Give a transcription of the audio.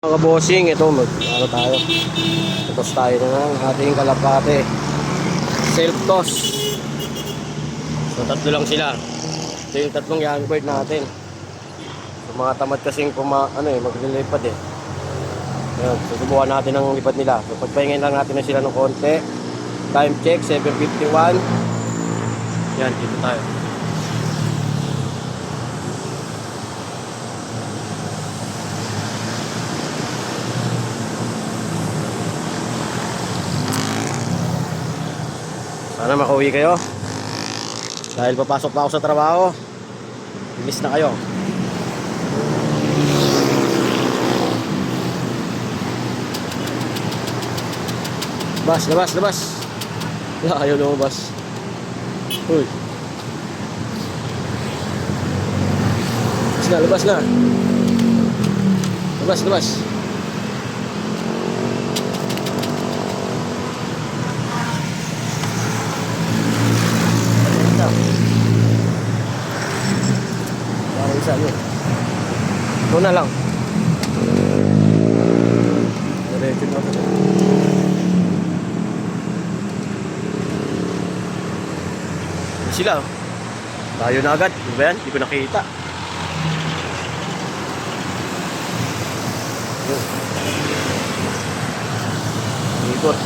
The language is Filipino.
Mga bossing, ito ano tayo. Toss tayo ng ating kalapate. Self toss. So tatlo lang sila. Ito yung tatlong young bird natin. So, mga tamad kasing maglilipad eh. Ayan, susubukan natin ang lipad nila. So pagpahingin lang natin na sila ng konti. Time check 7:51. Yan, dito tayo. Sana makauwi kayo. Dahil papasok pa ako sa trabaho. Bilis na kayo. Labas. Ayaw lumabas. Uy. Labas na. Labas. Parang isa nyo. Ito na lang. Diretso na ako. Sila. Tayo na agad. Ano ba yan? Hindi ko nakita. Ikot.